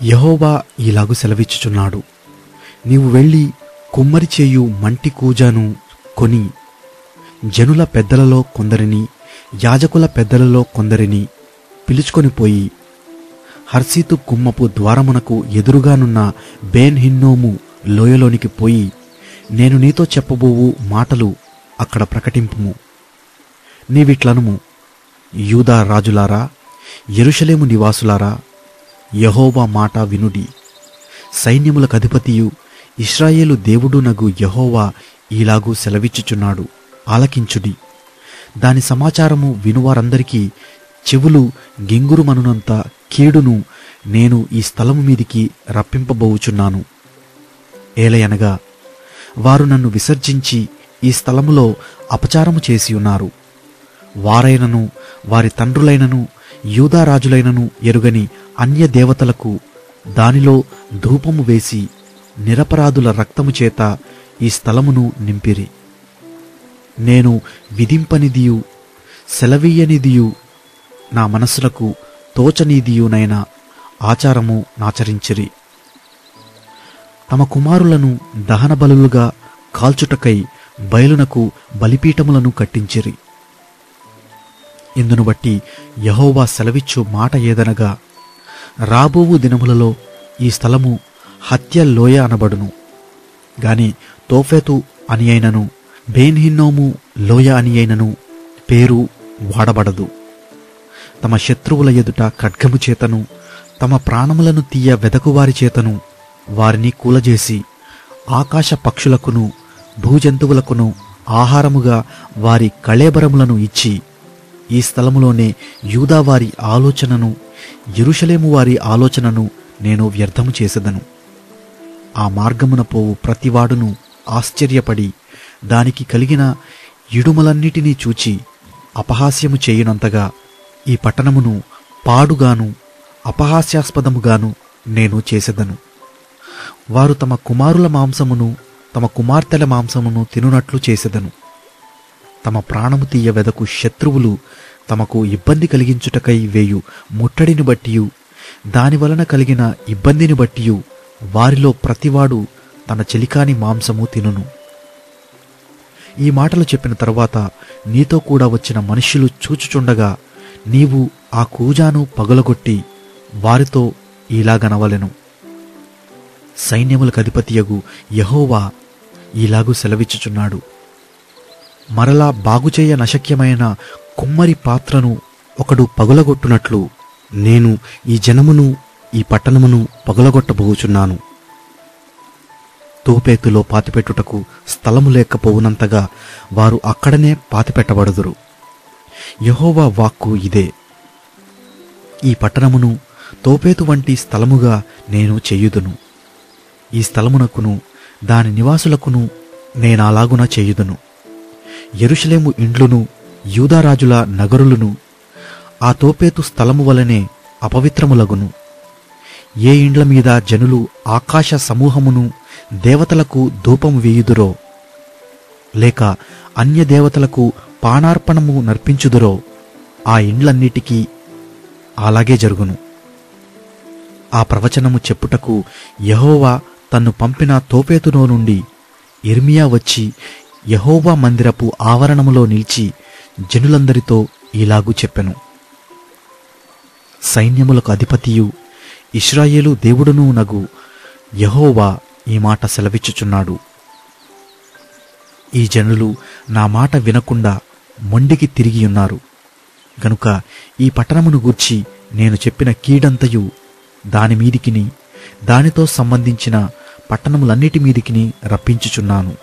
యెహోవా ఇలాగు సెలవిచ్చుచున్నాడు, నీవు వెళ్ళి కుమ్మరి చేయు మంటి కూజాను కొని జనుల పెద్దలలో కొందరిని యాజకుల పెద్దలలో కొందరిని పిలుచుకొనిపోయి హర్సీతు కుమ్మపు ద్వారమునకు ఎదురుగానున్న బేన్ హిన్నోము లోయలోనికి పోయి నేను నీతో చెప్పబోవు మాటలు అక్కడ ప్రకటింపుము. నీవిట్లనుము, యూదా రాజులారా, యెరూషలేము నివాసులారా, యెహోవా మాట వినుడి. సైన్యములకధిపతియు ఇశ్రాయేలు దేవుడునగు యెహోవా ఈలాగు సెలవిచ్చుచున్నాడు, ఆలకించుడి. దాని సమాచారము వినువారందరికీ చెవులు గింగురుమనునంత కీడును నేను ఈ స్థలము మీదికి రప్పింపబోవుచున్నాను. ఏలయనగా వారు నన్ను విసర్జించి ఈ స్థలములో అపచారము చేసియున్నారు. వారైనను వారి తండ్రులైనను యూదారాజులైనను ఎరుగని అన్య దేవతలకు దానిలో ధూపము వేసి నిరపరాధుల రక్తము చేత ఈ స్థలమును నింపిరి. నేను విధింపనిదియు సెలవీయనిదియు నా మనస్సులకు తోచనీదియునైన ఆచారము నాచరించిరి. తమ కుమారులను దహన బలులుగా కాల్చుటకై బయలునకు బలిపీఠములను కట్టించిరి. ఇందును బట్టి యెహోవా సెలవిచ్చు మాట ఏదనగా, రాబోవు దినములలో ఈ స్థలము హత్య లోయ అనబడును గాని తోఫెతు అని అయినను బేన్ హిన్నోము లోయ అని అయినను పేరు వాడబడదు. తమ శత్రువుల ఎదుట ఖడ్గము చేతను తమ ప్రాణములను తీయ వెదకువారి చేతను వారిని కూలజేసి ఆకాశ పక్షులకును భూజంతువులకును ఆహారముగా వారి కళేబరములను ఇచ్చి ఈ స్థలములోనే యూదావారి ఆలోచనను యెరూషలేము వారి ఆలోచనను నేను వ్యర్థము చేసెదను. ఆ మార్గమున పోవు ప్రతివాడును ఆశ్చర్యపడి దానికి కలిగిన ఇడుమలన్నిటినీ చూచి అపహాస్యము చేయునంతగా ఈ పట్టణమును పాడుగాను అపహాస్యాస్పదముగాను నేను చేసెదను. వారు తమ కుమారుల మాంసమును తమ కుమార్తెల మాంసమును తినునట్లు చేసెదను. తమ ప్రాణము తీయ వెదకు శత్రువులు తమకు ఇబ్బంది కలిగించుటకై వేయు ముట్టడిని బట్టియు దానివలన కలిగిన ఇబ్బందిని బట్టియు వారిలో ప్రతివాడు తన చెలికాని మాంసము తినును. ఈ మాటలు చెప్పిన తరువాత నీతో కూడా వచ్చిన మనుష్యులు చూచుచుండగా నీవు ఆ కూజాను పగులగొట్టి వారితో ఇలాగనవలెను, సైన్యములకధిపతియగు యెహోవా ఇలాగు సెలవిచ్చుచున్నాడు, మరలా బాగుచేయ నశక్యమైన కుమ్మరి పాత్రను ఒకడు పగులగొట్టునట్లు నేను ఈ జనమును ఈ పట్టణమును పగులగొట్టబోచున్నాను. తోపేతులో పాతిపెట్టుటకు స్థలము లేకపోవునంతగా వారు అక్కడనే పాతిపెట్టబడుదురు. యెహోవా వాక్కు ఇదే, ఈ పట్టణమును తోపేతు వంటి స్థలముగా నేను చేయుదును. ఈ స్థలమునకును దాని నివాసులకును నేనాలాగున చేయుదును. యెరూషలేము ఇండ్లును యూదారాజుల నగరులను ఆ తోపేతు స్థలము వలనే అపవిత్రములగును. ఏ ఇండ్ల మీద జనులు ఆకాశ సమూహమును దేవతలకు ధూపము వేయుదురో లేక అన్య దేవతలకు పానార్పణము నర్పించుదురో ఆ ఇండ్లన్నిటికీ అలాగే జరుగును. ఆ ప్రవచనము చెప్పుటకు యెహోవా తన్ను పంపిన తోపేతులో నుండి యిర్మీయా వచ్చి యెహోవా మందిరపు ఆవరణములో నిలిచి జనులందరితో ఇలాగు చెప్పెను, సైన్యములకు అధిపతియు ఇశ్రాయేలు దేవుడును నగు యెహోవా ఈ మాట సెలవిచ్చుచున్నాడు, ఈ జనులు నా మాట వినకుండా మొండికి తిరిగియున్నారు గనుక ఈ పట్టణమును గూర్చి నేను చెప్పిన కీడంతయు దానిమీదికిని దానితో సంబంధించిన పట్టణములన్నిటి మీదికిని రప్పించుచున్నాను.